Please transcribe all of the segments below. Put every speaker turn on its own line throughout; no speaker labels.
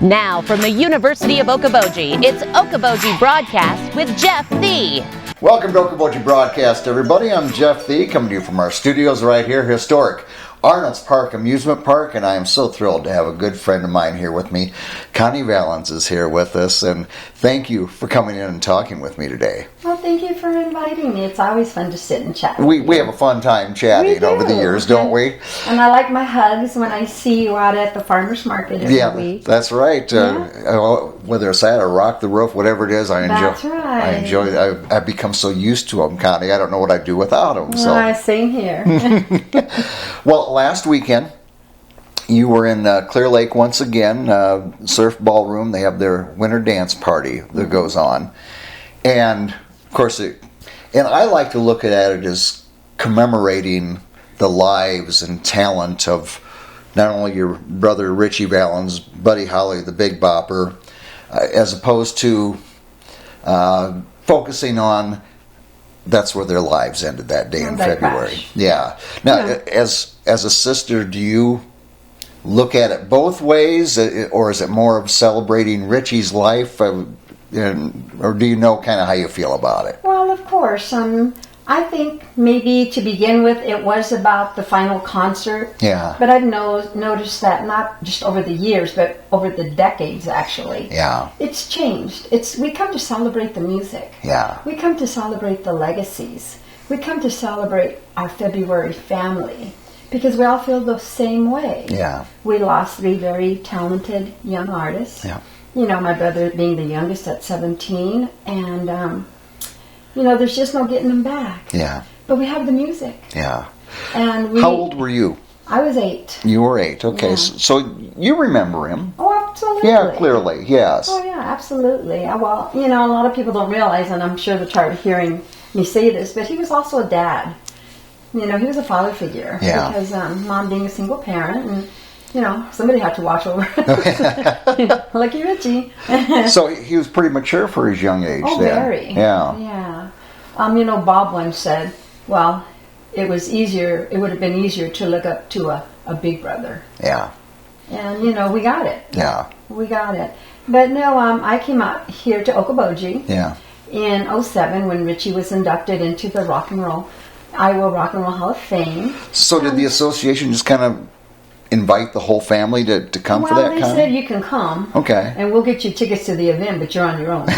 Now, from the University of Okoboji, it's Okoboji Broadcast with Jeff Thee.
Welcome to Okoboji Broadcast, everybody. I'm Jeff Thee, coming to you from our studios right here, historic Arnold's Park Amusement Park, and I am so thrilled to have a good friend of mine here with me. Connie Valens is here with us, and thank you for coming in and talking with me today.
Well, thank you for inviting me. It's always fun to sit and chat.
We have a fun time chatting over the years, don't we?
And I like my hugs when I see you out at the farmer's market every week.
That's right. Whether it's that or Rock the Roof, whatever it is, I enjoy.
That's right.
I enjoy. I've become so used to them, Connie. I don't know what I'd do without them. So.
Same here.
Well, last weekend you were in Clear Lake once again. Surf Ballroom. They have their winter dance party that goes on, and of course, and I like to look at it as commemorating the lives and talent of not only your brother Ritchie Valens, Buddy Holly, the Big Bopper, as opposed to focusing on that's where their lives ended that day in February.
Crash.
Yeah. Now, as a sister, do you look at it both ways, or is it more of celebrating Richie's life, or do you know kind of how you feel about it?
Well, of course. I think maybe to begin with it was about the final concert.
Yeah.
But I've noticed that not just over the years, but over the decades, actually.
Yeah.
It's changed. We come to celebrate the music.
Yeah.
We come to celebrate the legacies. We come to celebrate our February family because we all feel the same way.
Yeah.
We lost 3 very talented young artists.
Yeah.
You know, my brother being the youngest at 17, and there's just no getting them back.
Yeah.
But we have the music.
Yeah.
And
how old were you?
I was 8.
You were 8. Okay.
Yeah.
So you remember him?
Oh, absolutely.
Yeah, clearly. Yes.
Oh, yeah, absolutely. Well, a lot of people don't realize, and I'm sure they're tired of hearing me say this, but he was also a dad. He was a father figure.
Yeah.
Because Mom being a single parent, and somebody had to watch over Lucky Richie.
So he was pretty mature for his young age.
Oh,
then.
very.
Yeah.
Yeah. Bob once said, well, it would have been easier to look up to a big brother.
Yeah.
And, we got it.
Yeah.
We got it. But no, I came out here to Okoboji in 2007 when Richie was inducted into the Iowa Rock and Roll Hall of Fame.
So did the association just kind of invite the whole family to come for that?
Well, they said you can come.
Okay.
And we'll get you tickets to the event, but you're on your own.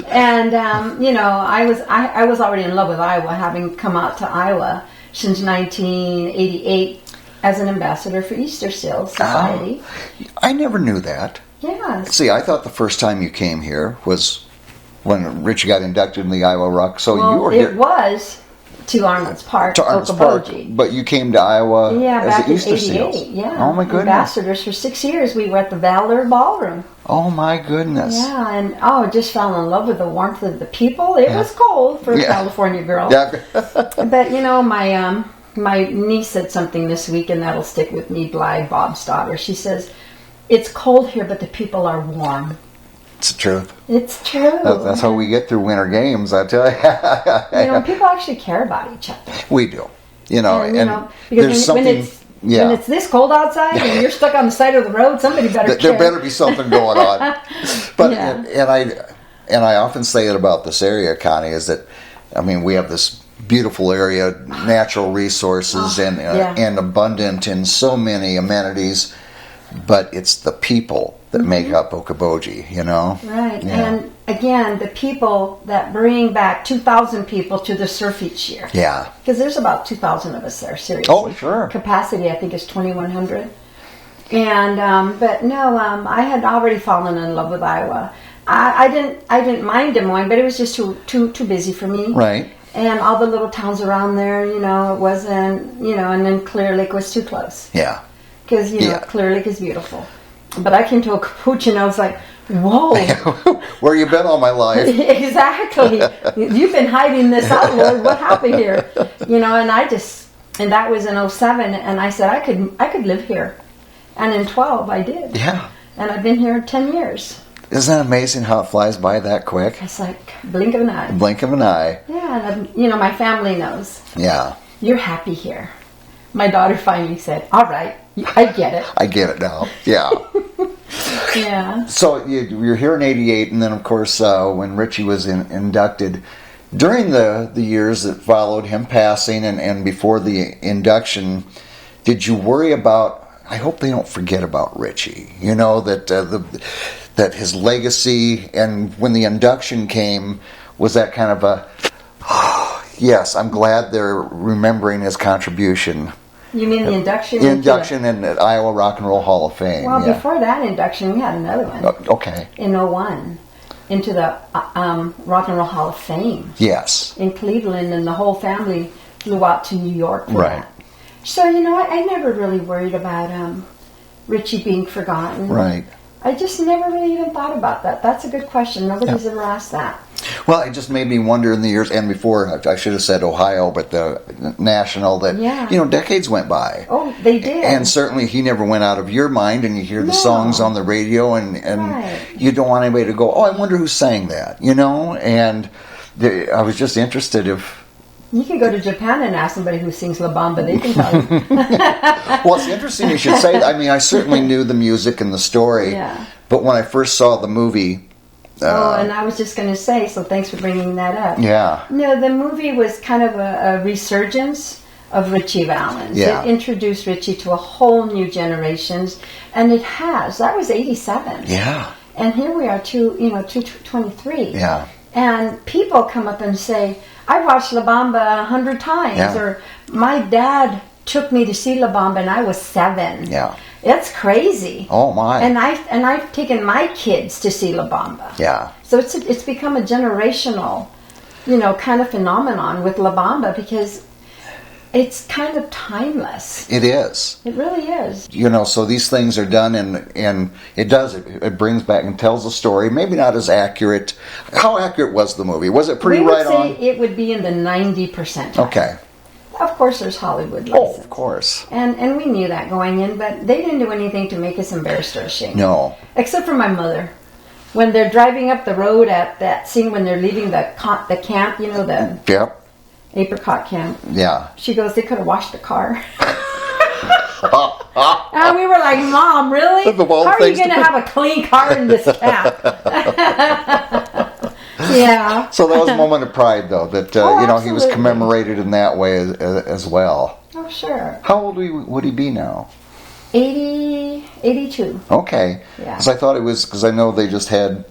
And I was already in love with Iowa, having come out to Iowa since 1988 as an ambassador for Easter Seal Society.
I never knew that.
Yeah.
See, I thought the first time you came here was when Richie got inducted in the Iowa Rock. So you were here.
It was to Arnold's Park, Okoboji.
But you came to Iowa as
back
an Easter
in
Seal.
'88. Yeah.
Oh my goodness.
Ambassadors for 6 years. We were at the Valor Ballroom.
Oh my goodness.
Yeah, and just fell in love with the warmth of the people. It was cold for a California girl.
Yeah.
But my niece said something this week, and that'll stick with me. Blythe, Bob's daughter. She says, "It's cold here, but the people are warm."
It's the truth.
It's true.
That's how we get through winter games, I tell you.
People actually care about each other.
We do.
Because
there's something.
When it's this cold outside and you're stuck on the side of the road, somebody better care.
There better be something going on. But and I often say it about this area, Connie, is that we have this beautiful area, natural resources, and abundant in so many amenities, but it's the people that make up Okoboji,
Right.
Yeah.
And again, the people that bring back 2,000 people to the surf each year.
Yeah.
Because there's about 2,000 of us there, seriously.
Oh, sure.
Capacity, I think, is 2,100. And, but no, I had already fallen in love with Iowa. I didn't mind Des Moines, but it was just too busy for me.
Right.
And all the little towns around there, it wasn't, and then Clear Lake was too close.
Yeah.
Because, Clear Lake is beautiful. But I came to Okoboji and I was like, whoa.
Where you been all my life?
Exactly. You've been hiding this out, Lord. What happened here? And and that was in 2007, and I said I could live here. And in 2012 I did.
Yeah.
And I've been here 10 years.
Isn't that amazing how it flies by that quick?
It's like blink of an eye.
Blink of an eye.
Yeah, and my family knows.
Yeah.
You're happy here. My daughter finally said, all right, I get it.
I get it now. Yeah.
Yeah.
So you're here in '88, and then of course when Richie was inducted, during the years that followed him passing and before the induction, did you worry about? I hope they don't forget about Richie. You know that his legacy, and when the induction came, was that kind of a yes, I'm glad they're remembering his contribution.
You mean the induction?
Induction in the Iowa Rock and Roll Hall of Fame.
Well, before that induction, we had another one.
Okay.
In '01, into the Rock and Roll Hall of Fame.
Yes.
In Cleveland, and the whole family flew out to New York for
Right.
that. So, I never really worried about Richie being forgotten.
Right.
I just never really even thought about that. That's a good question. Nobody's ever asked that.
Well, it just made me wonder in the years, and before, I should have said Ohio, but the national, that, decades went by.
Oh, they did.
And certainly he never went out of your mind, and you hear the songs on the radio, and
Right.
you don't want anybody to go, oh, I wonder who sang that, And I was just interested if...
You can go to Japan and ask somebody who sings La Bamba. They can tell you.
Well, it's interesting you should say that. I mean, I certainly knew the music and the story, but when I first saw the movie...
and I was just going to say, so thanks for bringing that up.
Yeah.
No, the movie was kind of a resurgence of Ritchie Valens.
Yeah.
It introduced Richie to a whole new generations, and it has. That was '87.
Yeah.
And here we are, 2023.
Yeah.
And people come up and say, I watched La Bamba 100 times, or my dad took me to see La Bamba and I was 7.
Yeah.
It's crazy.
Oh my!
And I've taken my kids to see La Bamba.
Yeah.
So it's become a generational, kind of phenomenon with La Bamba because it's kind of timeless.
It is.
It really is.
So these things are done, and it brings back and tells a story. Maybe not as accurate. How accurate was the movie? Was it pretty right on?
We would say it would be in the 90%.
Okay.
Of course, there's Hollywood license.
Oh, of course.
And we knew that going in, but they didn't do anything to make us embarrassed or ashamed.
No.
Except for my mother. When they're driving up the road at that scene when they're leaving the camp, the
Yep.
apricot camp.
Yeah.
She goes, they could have washed the car. And we were like, Mom, really? How are you going to have a clean car in this camp? Yeah.
So that was a moment of pride, though, that he was
absolutely.
commemorated in that way as well.
Oh, sure.
How old would he be now?
82.
Okay.
Yeah.
Because I thought it was, because I know they just had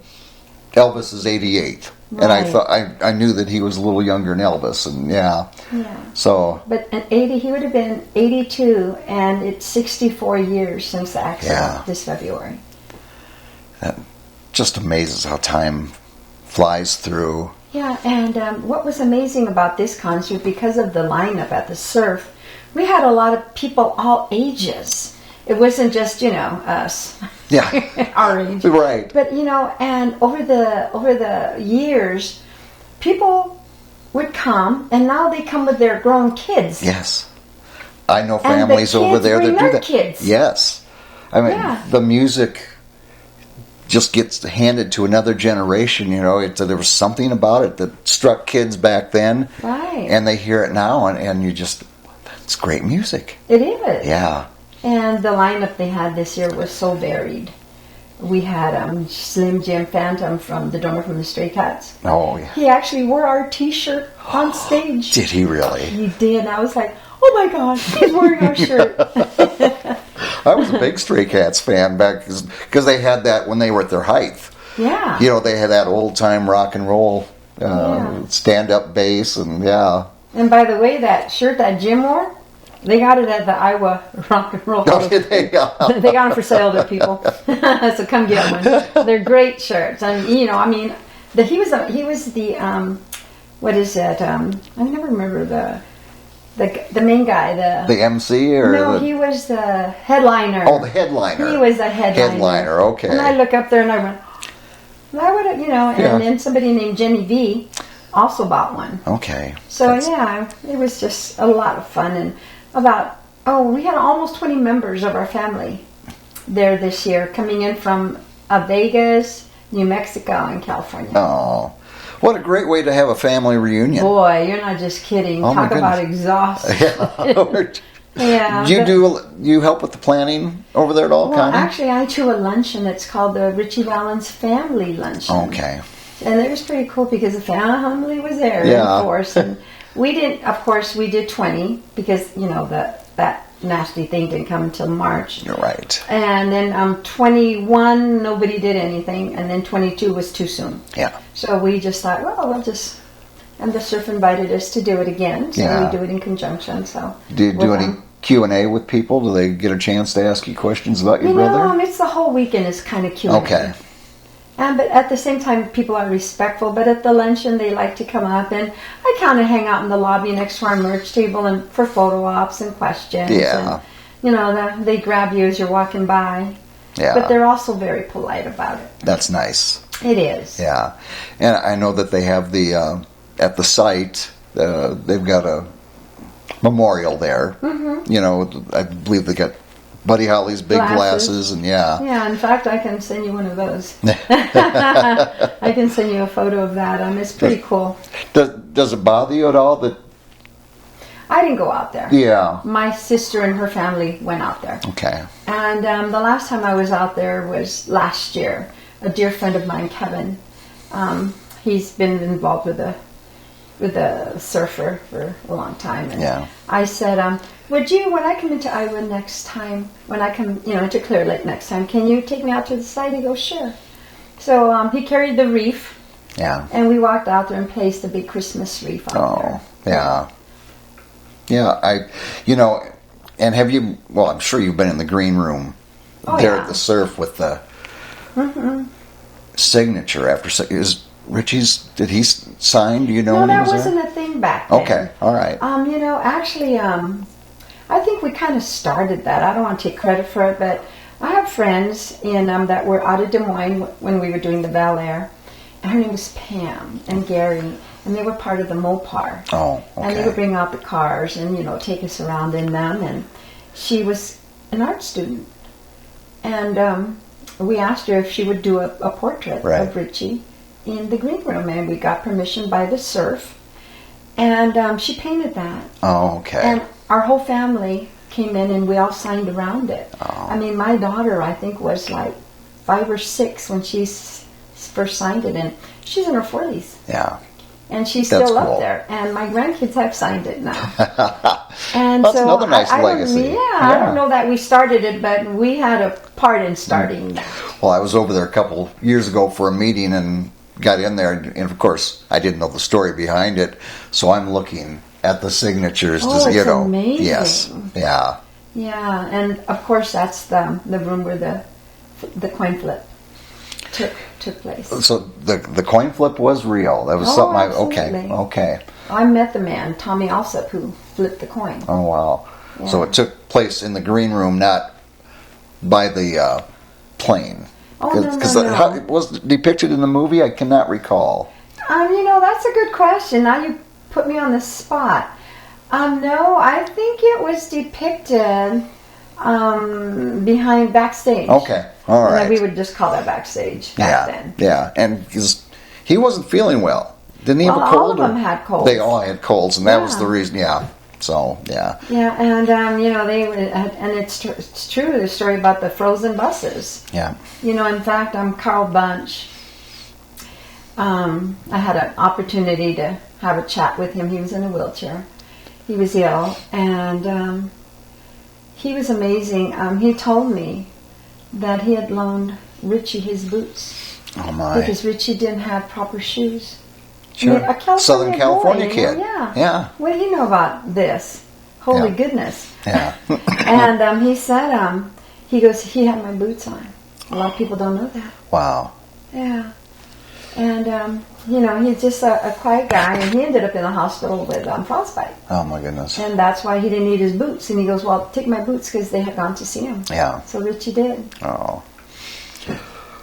Elvis is 88.
Right.
And I thought I knew that he was a little younger than Elvis, and
Yeah.
So.
But at 80, he would have been 82, and it's 64 years since the accident this February.
That just amazes how time flies through.
Yeah, and what was amazing about this concert, because of the lineup at the Surf, we had a lot of people all ages. It wasn't just, us.
Yeah.
Our age.
Right.
But, and over the years, people would come, and now they come with their grown kids.
Yes. I know families over there that do that.
Kids.
Yes. I mean, the music just gets handed to another generation, there was something about it that struck kids back then.
Right.
And they hear it now, and you just, it's great music.
It is.
Yeah.
And the lineup they had this year was so varied. We had Slim Jim Phantom from the drummer from the Stray Cats.
Oh, yeah.
He actually wore our T-shirt on stage.
Did he really?
He did. And I was like, oh my gosh, he's wearing our shirt.
I was a big Stray Cats fan back because they had that when they were at their height.
Yeah.
They had that old-time rock and roll stand-up bass, and
And by the way, that shirt that Jim wore, they got it at the Iowa Rock and Roll Hall.
They got
them for sale, there, people. So come get one. They're great shirts. And he was the what is it? I never remember the main guy.
The MC or
he was the headliner.
Oh, the headliner.
He was the headliner.
Headliner, okay.
And I look up there and I went, why would it? And then somebody named Jenny V also bought one.
Okay.
So it was just a lot of fun, and we had almost 20 members of our family there this year, coming in from Vegas, New Mexico, and California.
Oh, what a great way to have a family reunion.
Boy, you're not just kidding.
Oh,
Talk about exhaustion. Yeah.
You help with the planning over there at all,
Well,
Connie?
actually, I do a luncheon. It's called the Ritchie Valens Family Luncheon.
Okay.
And it was pretty cool because the family was there
Yeah.
in force. And we did 20 because, that nasty thing didn't come until March.
You're right.
And then 21, nobody did anything. And then 22 was too soon.
Yeah.
So we just thought, and the surf invited us to do it again. So
Yeah.
we do it in conjunction. So
Do you do
with
any
them.
Q&A with people? Do they get a chance to ask you questions about your
You
brother?
know, it's the whole weekend is kind of cute.
Okay.
But at the same time, people are respectful. But at the luncheon, they like to come up, and I kind of hang out in the lobby next to our merch table and for photo ops and questions.
Yeah.
And, they grab you as you're walking by.
Yeah.
But they're also very polite about it.
That's nice.
It is.
Yeah. And I know that they have at the site, they've got a memorial there. Mm-hmm. I believe they got Buddy Holly's big glasses and yeah.
Yeah, in fact, I can send you one of those. I can send you a photo of that. It's pretty cool.
Does it bother you at all that?
I didn't go out there.
Yeah.
My sister and her family went out there.
Okay.
And the last time I was out there was last year. A dear friend of mine, Kevin, he's been involved with a surfer for a long time. And
Yeah.
I said, would you, when I come into Iowa next time, when I come, to Clear Lake next time, can you take me out to the site? He goes, sure. So he carried the reef.
Yeah.
And we walked out there and placed a big Christmas wreath out there.
Yeah. Yeah, and have you, well, I'm sure you've been in the green room there at the surf with the signature is Richie's, did he sign? Do you know when he
No,
was
that wasn't
there?
a thing back then.
Okay, all right.
Actually, I think we kind of started that. I don't want to take credit for it, but I have friends that were out of Des Moines when we were doing the Bel Air. And her name was Pam and Gary, and they were part of the Mopar.
Oh, okay.
And they would bring out the cars and, take us around in them. And she was an art student. And we asked her if she would do a portrait of Richie in the green room. And we got permission by the surf. And she painted that.
Oh, okay.
And our whole family came in and we all signed around it.
Oh.
I mean, my daughter, I think, was like 5 or 6 when she first signed it. And she's in her 40s.
Yeah.
And she's
That's
still
cool.
up there. And my grandkids have signed it now. And
That's
so
another nice legacy.
I don't know that we started it, but we had a part in starting that.
Well, I was over there a couple years ago for a meeting and got in there, and of course, I didn't know the story behind it, so I'm looking at the signatures.
Oh, it's amazing.
Yes, yeah.
Yeah, and of course, that's the room where the coin flip took place.
So the coin flip was real. That was something.
Absolutely.
Okay.
I met the man, Tommy Alsop, who flipped the coin.
Oh wow.
Yeah.
So it took place in the green room, not by the plane.
Oh, no.
How it was depicted in the movie, I cannot recall.
That's a good question. Now you put me on the spot. No, I think it was depicted behind backstage.
Okay, all right.
And we would just call that backstage back then.
Yeah, and he wasn't feeling well. Didn't he have a cold?
All of them had colds.
They all had colds, and that was the reason. Yeah. So yeah.
Yeah, and it's true, the story about the frozen buses.
Yeah.
In fact, Carl Bunch. I had an opportunity to have a chat with him. He was in a wheelchair. He was ill, and he was amazing. He told me that he had loaned Richie his boots.
Oh my!
Because Richie didn't have proper shoes.
Sure.
A
Southern California
boy,
kid.
Yeah. What do you know about this? Holy goodness.
Yeah.
And he said, he goes, he had my boots on. A lot of people don't know that.
Wow.
Yeah. And, he's just a quiet guy, and he ended up in the hospital with frostbite.
Oh my goodness.
And that's why he didn't need his boots. And he goes, well, take my boots, because they had gone to see him.
Yeah.
So Richie did.
Oh.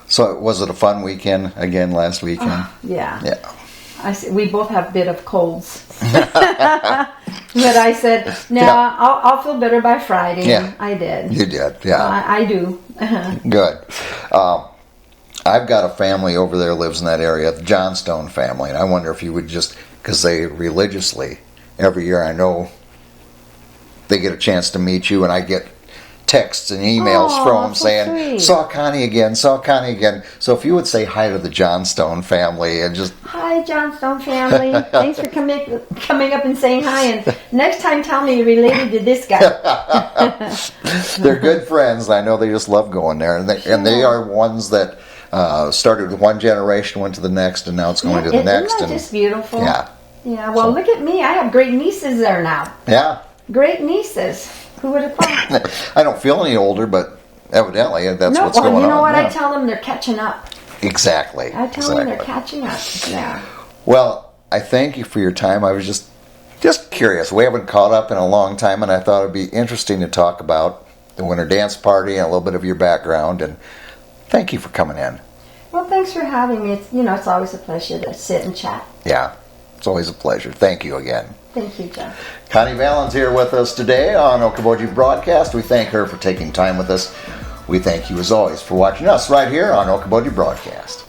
So was it a fun weekend again last weekend?
Yeah.
Yeah.
We both have a bit of colds. But I said, I'll feel better by Friday.
Yeah.
I did.
You did, yeah.
I do.
Good. I've got a family over there lives in that area, the Johnstone family, and I wonder if you would just, because they religiously, every year I know they get a chance to meet you, and I get texts and emails from them
so
saying,
sweet.
saw Connie again. So if you would say hi to the Johnstone family and just...
Hi, Johnstone family. Thanks for coming up and saying hi. And next time, tell me you're related to this guy.
They're good friends. I know they just love going there. And they are ones that started with one generation, went to the next, and now it's going to the next.
Isn't that just beautiful?
Yeah.
Yeah, well, look at me. I have great nieces there now.
Yeah.
Great nieces. Who would have thought?
I don't feel any older, but evidently that's what's going on.
You know what?
Yeah.
I tell them they're catching up.
Exactly.
I tell them they're catching up. Yeah.
Well, I thank you for your time. I was just curious. We haven't caught up in a long time, and I thought it'd be interesting to talk about the Winter Dance Party and a little bit of your background. And thank you for coming in.
Well, thanks for having me. It's always a pleasure to sit and chat.
Yeah, it's always a pleasure. Thank you again.
Thank you, Jeff.
Connie Valens here with us today on Okoboji Broadcast. We thank her for taking time with us. We thank you, as always, for watching us right here on Okoboji Broadcast.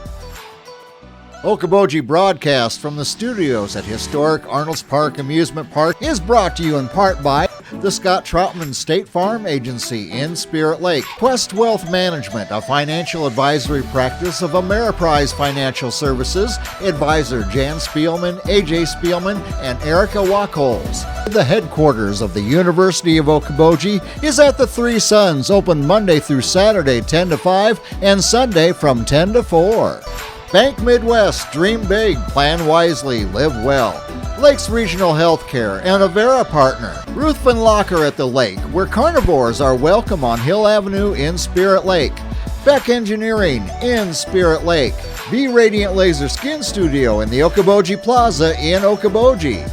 Okoboji Broadcast from the studios at historic Arnold's Park Amusement Park is brought to you in part by the Scott Troutman State Farm Agency in Spirit Lake, Quest Wealth Management, a financial advisory practice of Ameriprise Financial Services, advisor Jan Spielman, AJ Spielman, and Erica Wachholz. The headquarters of the University of Okoboji is at the Three Sons, open Monday through Saturday 10 to 5 and Sunday from 10 to 4. Bank Midwest, dream big, plan wisely, live well. Lakes Regional Healthcare and Avera Partner. Ruthven Locker at the Lake, where carnivores are welcome on Hill Avenue in Spirit Lake. Beck Engineering in Spirit Lake. Be Radiant Laser Skin Studio in the Okoboji Plaza in Okoboji.